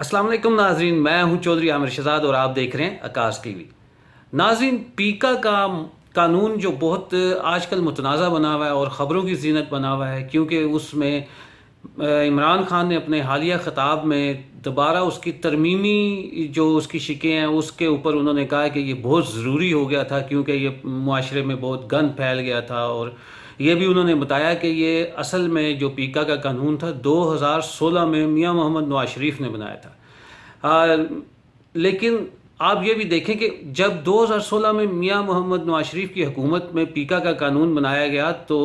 السلام علیکم ناظرین، میں ہوں چودھری عامر شہزاد اور آپ دیکھ رہے ہیں آکاش ٹی وی۔ ناظرین، پیکا کا قانون جو بہت آج کل متنازع بنا ہوا ہے اور خبروں کی زینت بنا ہوا ہے، کیونکہ اس میں عمران خان نے اپنے حالیہ خطاب میں دوبارہ اس کی ترمیمی جو اس کی شکیں ہیں اس کے اوپر انہوں نے کہا کہ یہ بہت ضروری ہو گیا تھا، کیونکہ یہ معاشرے میں بہت گند پھیل گیا تھا۔ اور یہ بھی انہوں نے بتایا کہ یہ اصل میں جو پیکا کا قانون تھا 2016 میں میاں محمد نواز شریف نے بنایا تھا۔ لیکن آپ یہ بھی دیکھیں کہ جب 2016 میں میاں محمد نواز شریف کی حکومت میں پیکا کا قانون بنایا گیا تو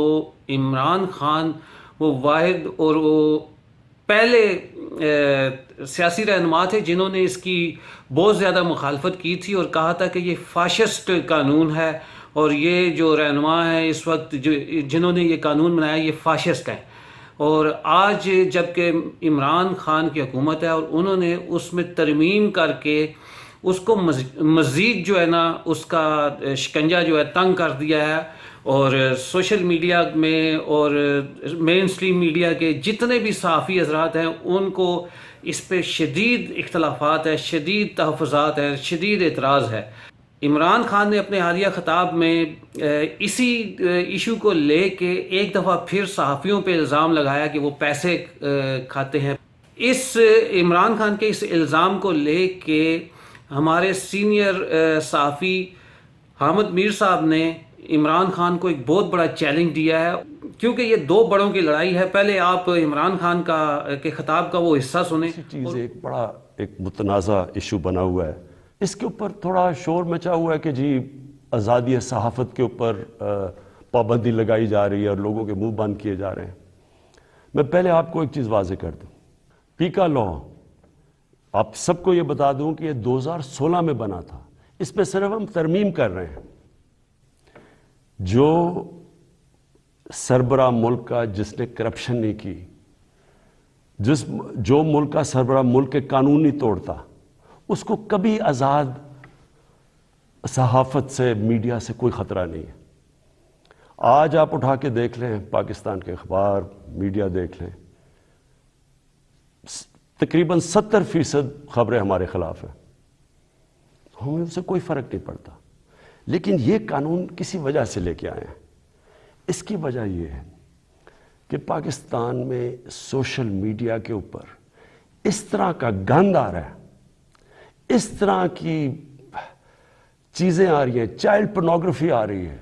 عمران خان وہ واحد اور وہ پہلے سیاسی رہنما تھے جنہوں نے اس کی بہت زیادہ مخالفت کی تھی اور کہا تھا کہ یہ فاشسٹ قانون ہے، اور یہ جو رہنما ہیں اس وقت جنہوں نے یہ قانون بنایا یہ فاشسٹ ہیں۔ اور آج جب کہ عمران خان کی حکومت ہے اور انہوں نے اس میں ترمیم کر کے اس کو مزید جو ہے نا اس کا شکنجہ جو ہے تنگ کر دیا ہے، اور سوشل میڈیا میں اور مین اسٹریم میڈیا کے جتنے بھی صحافی حضرات ہیں ان کو اس پہ شدید اختلافات ہیں، شدید تحفظات ہیں، شدید اعتراض ہے۔ عمران خان نے اپنے حالیہ خطاب میں اسی ایشو کو لے کے ایک دفعہ پھر صحافیوں پہ الزام لگایا کہ وہ پیسے کھاتے ہیں۔ اس عمران خان کے اس الزام کو لے کے ہمارے سینئر صحافی حامد میر صاحب نے عمران خان کو ایک بہت بڑا چیلنج دیا ہے، کیونکہ یہ دو بڑوں کی لڑائی ہے۔ پہلے آپ عمران خان کے خطاب کا وہ حصہ سنیں۔ چیز ایک متنازع ایشو بنا ہوا ہے، اس کے اوپر تھوڑا شور مچا ہوا ہے کہ جی آزادی صحافت کے اوپر پابندی لگائی جا رہی ہے اور لوگوں کے منہ بند کیے جا رہے ہیں۔ میں پہلے آپ کو ایک چیز واضح کر دوں، پیکا لا آپ سب کو یہ بتا دوں کہ یہ 2016 میں بنا تھا، اس پہ صرف ہم ترمیم کر رہے ہیں۔ جو سربراہ ملک کا جس نے کرپشن نہیں کی، جو ملک کا سربراہ ملک کے قانون نہیں توڑتا، اس کو کبھی آزاد صحافت سے میڈیا سے کوئی خطرہ نہیں ہے۔ آج آپ اٹھا کے دیکھ لیں، پاکستان کے اخبار میڈیا دیکھ لیں، تقریباً 70% خبریں ہمارے خلاف ہیں، ہمیں اس سے کوئی فرق نہیں پڑتا۔ لیکن یہ قانون کسی وجہ سے لے کے آئے ہیں۔ اس کی وجہ یہ ہے کہ پاکستان میں سوشل میڈیا کے اوپر اس طرح کا گند آ رہا ہے، اس طرح کی چیزیں آ رہی ہیں، چائلڈ پورنوگرافی آ رہی ہے،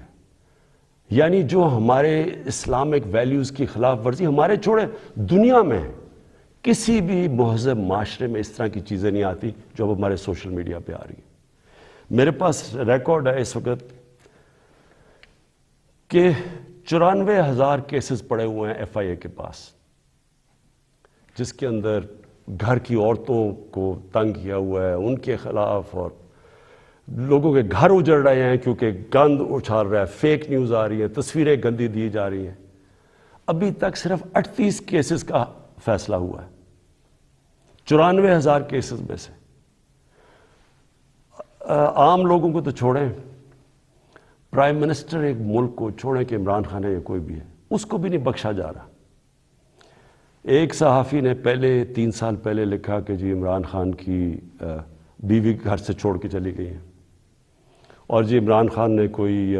یعنی جو ہمارے اسلامک ویلیوز کی خلاف ورزی، ہمارے چھوڑے دنیا میں کسی بھی مہذب معاشرے میں اس طرح کی چیزیں نہیں آتی جو اب ہمارے سوشل میڈیا پہ آ رہی ہیں۔ میرے پاس ریکارڈ ہے اس وقت کہ 94,000 کیسز پڑے ہوئے ہیں ایف آئی اے کے پاس، جس کے اندر گھر کی عورتوں کو تنگ کیا ہوا ہے، ان کے خلاف، اور لوگوں کے گھر اجڑ رہے ہیں کیونکہ گند اچھال رہا ہے، فیک نیوز آ رہی ہے، تصویریں گندی دی جا رہی ہیں۔ ابھی تک صرف 38 کیسز کا فیصلہ ہوا ہے 94,000 کیسز میں سے۔ عام لوگوں کو تو چھوڑیں، پرائم منسٹر ایک ملک کو چھوڑیں کہ عمران خان ہے یا کوئی بھی ہے، اس کو بھی نہیں بخشا جا رہا۔ ایک صحافی نے 3 سال پہلے لکھا کہ جی عمران خان کی بیوی گھر سے چھوڑ کے چلی گئی ہیں، اور جی عمران خان نے کوئی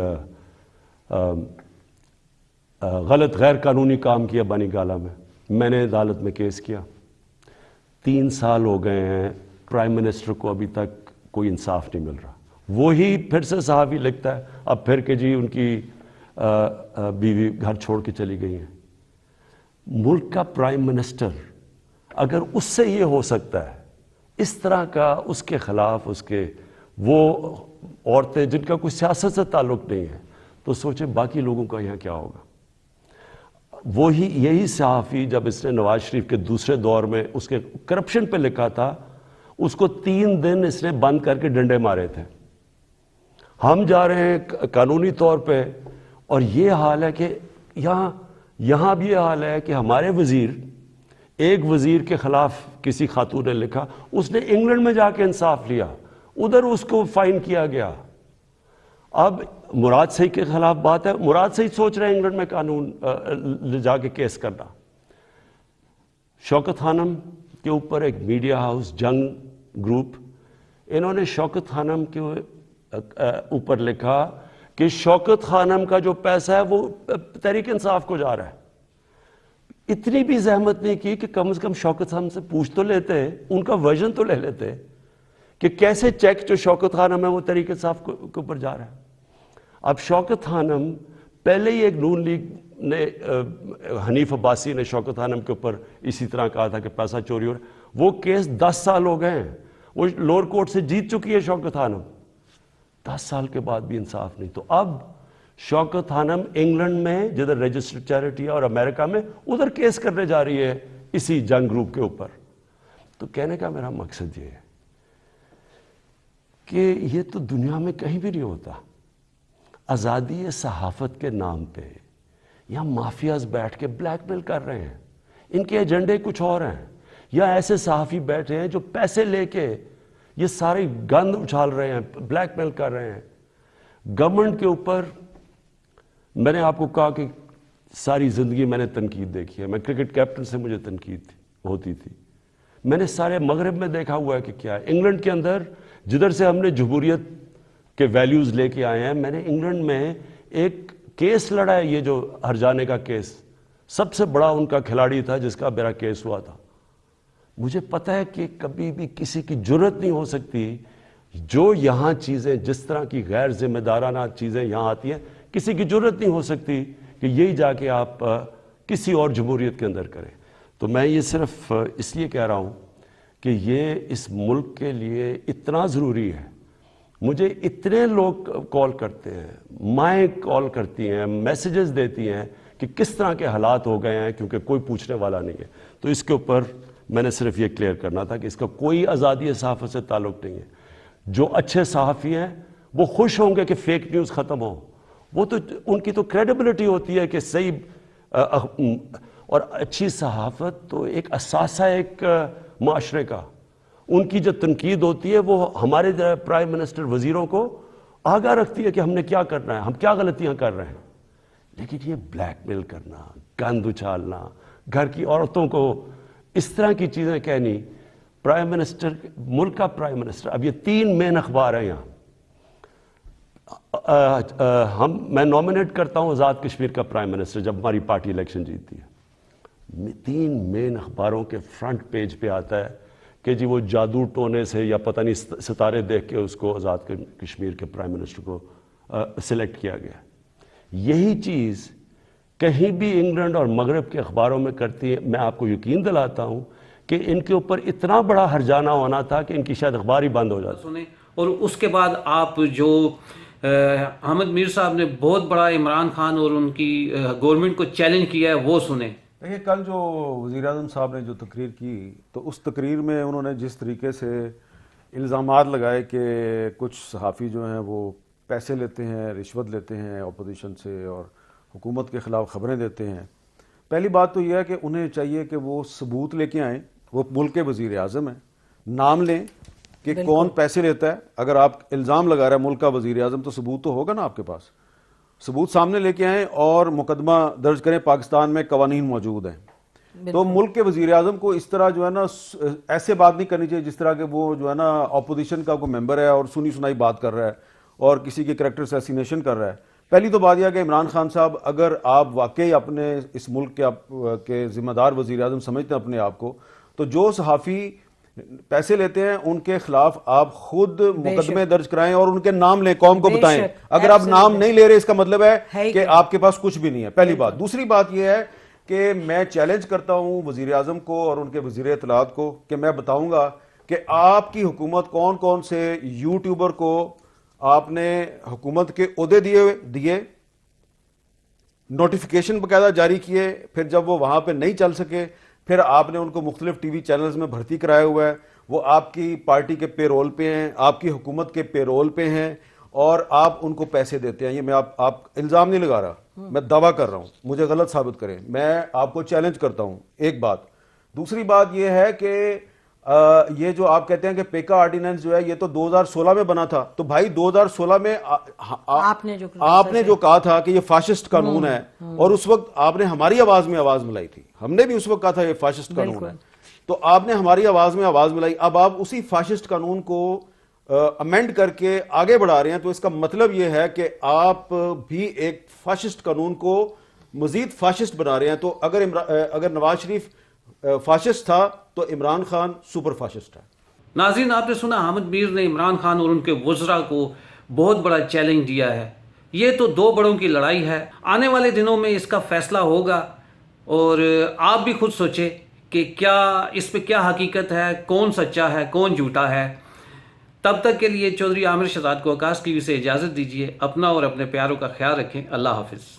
غلط غیر قانونی کام کیا بانی گالہ میں نے عدالت میں کیس کیا۔ 3 سال ہو گئے ہیں، پرائم منسٹر کو ابھی تک کوئی انصاف نہیں مل رہا۔ وہی پھر سے صحافی لکھتا ہے اب پھر کہ جی ان کی بیوی گھر چھوڑ کے چلی گئی ہیں۔ ملک کا پرائم منسٹر اگر اس سے یہ ہو سکتا ہے، اس طرح کا اس کے خلاف وہ عورتیں جن کا کوئی سیاست سے تعلق نہیں ہے، تو سوچیں باقی لوگوں کا یہاں کیا ہوگا۔ یہی صحافی جب اس نے نواز شریف کے دوسرے دور میں اس کے کرپشن پہ لکھا تھا، اس کو 3 دن اس نے بند کر کے ڈنڈے مارے تھے۔ ہم جا رہے ہیں قانونی طور پہ، اور یہ حال ہے کہ یہاں بھی یہ حال ہے کہ ہمارے ایک وزیر کے خلاف کسی خاتون نے لکھا، اس نے انگلینڈ میں جا کے انصاف لیا، ادھر اس کو فائن کیا گیا۔ اب مراد سعید کے خلاف بات ہے، مراد سعید سوچ رہے ہیں انگلینڈ میں قانون لے جا کے کیس کرنا۔ شوکت خانم کے اوپر ایک میڈیا ہاؤس جنگ گروپ، انہوں نے شوکت خانم کے اوپر لکھا کہ شوکت خانم کا جو پیسہ ہے وہ تحریک انصاف کو جا رہا ہے. اتنی بھی زحمت نہیں کی کہ کم از کم شوکت خانم سے پوچھ تو لیتے، ان کا ورژن تو لے لیتے کہ کیسے چیک جو شوکت خانم ہے وہ تحریک انصاف کے اوپر جا رہا ہے. اب شوکت خانم پہلے ہی ایک نون لیگ نے حنیف عباسی نے شوکت خانم کے اوپر اسی طرح کہا تھا کہ پیسہ چوری ہو رہا ہے. وہ کیس 10 سال ہو گئے ہیں، وہ لوور کورٹ سے جیت چکی ہے شوکت خانم، 10 سال کے بعد بھی انصاف نہیں. تو اب شوکت خانم انگلینڈ میں جدھر رجسٹرڈ چیریٹی ہے اور امریکہ میں ادھر کیس کرنے جا رہی ہے اسی جنگ گروپ کے اوپر. تو کہنے کا میرا مقصد یہ ہے کہ یہ تو دنیا میں کہیں بھی نہیں ہوتا. آزادی صحافت کے نام پہ یا مافیاز بیٹھ کے بلیک میل کر رہے ہیں، ان کے ایجنڈے کچھ اور ہیں، یا ایسے صحافی بیٹھے ہیں جو پیسے لے کے یہ سارے گند اچھال رہے ہیں، بلیک میل کر رہے ہیں. گورنمنٹ کے اوپر میں نے آپ کو کہا کہ ساری زندگی میں نے تنقید دیکھی ہے. میں کرکٹ کیپٹن سے مجھے تنقید ہوتی تھی. میں نے سارے مغرب میں دیکھا ہوا ہے کہ کیا ہے. انگلینڈ کے اندر جدھر سے ہم نے جمہوریت کے ویلیوز لے کے آئے ہیں، میں نے انگلینڈ میں ایک کیس لڑا ہے، یہ جو ہرجانے کا کیس، سب سے بڑا ان کا کھلاڑی تھا جس کا میرا کیس ہوا تھا. مجھے پتہ ہے کہ کبھی بھی کسی کی جرت نہیں ہو سکتی جو یہاں چیزیں جس طرح کی غیر ذمہ دارانہ چیزیں یہاں آتی ہیں، کسی کی جرت نہیں ہو سکتی کہ یہی جا کے آپ کسی اور جمہوریت کے اندر کریں. تو میں یہ صرف اس لیے کہہ رہا ہوں کہ یہ اس ملک کے لیے اتنا ضروری ہے. مجھے اتنے لوگ کال کرتے ہیں، مائیں کال کرتی ہیں، میسیجز دیتی ہیں کہ کس طرح کے حالات ہو گئے ہیں کیونکہ کوئی پوچھنے والا نہیں ہے. تو اس کے اوپر میں نے صرف یہ کلیئر کرنا تھا کہ اس کا کوئی آزادی صحافت سے تعلق نہیں ہے. جو اچھے صحافی ہیں وہ خوش ہوں گے کہ فیک نیوز ختم ہو. وہ تو ان کی تو کریڈیبلٹی ہوتی ہے کہ صحیح اور اچھی صحافت تو ایک اثاثہ ایک معاشرے کا. ان کی جو تنقید ہوتی ہے وہ ہمارے پرائم منسٹر وزیروں کو آگاہ رکھتی ہے کہ ہم نے کیا کرنا ہے، ہم کیا غلطیاں کر رہے ہیں. لیکن یہ بلیک میل کرنا، گند اچھالنا، گھر کی عورتوں کو اس طرح کی چیزیں کہنی. پرائم منسٹر، ملک کا پرائم منسٹر، اب یہ 3 مین اخبار ہیں یہاں. میں نومینیٹ کرتا ہوں آزاد کشمیر کا پرائم منسٹر جب ہماری پارٹی الیکشن جیتتی ہے. 3 مین اخباروں کے فرنٹ پیج پہ آتا ہے کہ جی وہ جادو ٹونے سے یا پتہ نہیں ستارے دیکھ کے اس کو آزاد کشمیر کے پرائم منسٹر کو سلیکٹ کیا گیا. یہی چیز کہیں بھی انگلینڈ اور مغرب کے اخباروں میں کرتی ہے. میں آپ کو یقین دلاتا ہوں کہ ان کے اوپر اتنا بڑا ہرجانہ ہونا تھا کہ ان کی شاید اخبار ہی بند ہو جاتا. سنیں اور اس کے بعد آپ جو احمد میر صاحب نے بہت بڑا عمران خان اور ان کی گورنمنٹ کو چیلنج کیا ہے وہ سنیں. دیکھیے کل جو وزیر اعظم صاحب نے جو تقریر کی تو اس تقریر میں انہوں نے جس طریقے سے الزامات لگائے کہ کچھ صحافی جو ہیں وہ پیسے لیتے ہیں، رشوت لیتے ہیں اپوزیشن سے اور حکومت کے خلاف خبریں دیتے ہیں. پہلی بات تو یہ ہے کہ انہیں چاہیے کہ وہ ثبوت لے کے آئیں. وہ ملک کے وزیر اعظم ہیں، نام لیں کہ کون پیسے لیتا ہے. اگر آپ الزام لگا رہے ہیں ملک کا وزیر اعظم تو ثبوت تو ہوگا نا آپ کے پاس. ثبوت سامنے لے کے آئیں اور مقدمہ درج کریں. پاکستان میں قوانین موجود ہیں. تو ملک کے وزیر اعظم کو اس طرح جو ہے نا ایسے بات نہیں کرنی چاہیے جس طرح کہ وہ جو ہے نا اپوزیشن کا کوئی ممبر ہے اور سنی سنائی بات کر رہا ہے اور کسی کے کریکٹر اسیسینیشن کر رہا ہے. پہلی تو بات یہ ہے کہ عمران خان صاحب اگر آپ واقعی اپنے اس ملک کے ذمہ دار وزیر اعظم سمجھتے ہیں اپنے آپ کو، تو جو صحافی پیسے لیتے ہیں ان کے خلاف آپ خود مقدمے درج کرائیں اور ان کے نام لیں، قوم کو بتائیں. اگر آپ نام نہیں لے رہے اس کا مطلب ہے کہ آپ کے پاس کچھ بھی نہیں ہے. پہلی بات. دوسری بات یہ ہے کہ میں چیلنج کرتا ہوں وزیر اعظم کو اور ان کے وزیر اطلاعات کو کہ میں بتاؤں گا کہ آپ کی حکومت کون کون سے یوٹیوبر کو آپ نے حکومت کے عہدے دیے، نوٹیفیکیشن باقاعدہ جاری کیے، پھر جب وہ وہاں پہ نہیں چل سکے پھر آپ نے ان کو مختلف ٹی وی چینلز میں بھرتی کرایا ہوا ہے. وہ آپ کی پارٹی کے پے رول پہ ہیں، آپ کی حکومت کے پے رول پہ ہیں اور آپ ان کو پیسے دیتے ہیں. یہ میں آپ الزام نہیں لگا رہا، میں دعویٰ کر رہا ہوں. مجھے غلط ثابت کریں، میں آپ کو چیلنج کرتا ہوں. ایک بات. دوسری بات یہ ہے کہ یہ جو آپ کہتے ہیں کہ پیکا آرڈیننس جو ہے یہ تو 2016 میں بنا تھا. تو بھائی 2016 میں آپ نے جو کہا تھا کہ یہ فاشسٹ قانون ہے اور اس وقت آپ نے ہماری آواز میں آواز ملائی تھی. ہم نے بھی اس وقت کہا تھا یہ فاشسٹ قانون ہے. تو آپ نے ہماری آواز میں آواز ملائی, اب آپ اسی فاشسٹ قانون کو امینڈ کر کے آگے بڑھا رہے ہیں, تو اس کا مطلب یہ ہے کہ آپ بھی ایک فاشسٹ قانون کو مزید فاشسٹ بنا رہے ہیں. تو اگر نواز شریف فاشسٹ تھا تو عمران خان سپر فاشسٹ ہے. ناظرین, آپ نے سنا حامد میر نے عمران خان اور ان کے وزراء کو بہت بڑا چیلنج دیا ہے. یہ تو دو بڑوں کی لڑائی ہے, آنے والے دنوں میں اس کا فیصلہ ہوگا, اور آپ بھی خود سوچیں کہ کیا اس پہ کیا حقیقت ہے, کون سچا ہے کون جھوٹا ہے. تب تک کے لیے چودھری عامر شہزاد کو آکاش ٹی وی سے اجازت دیجیے. اپنا اور اپنے پیاروں کا خیال رکھیں. اللہ حافظ.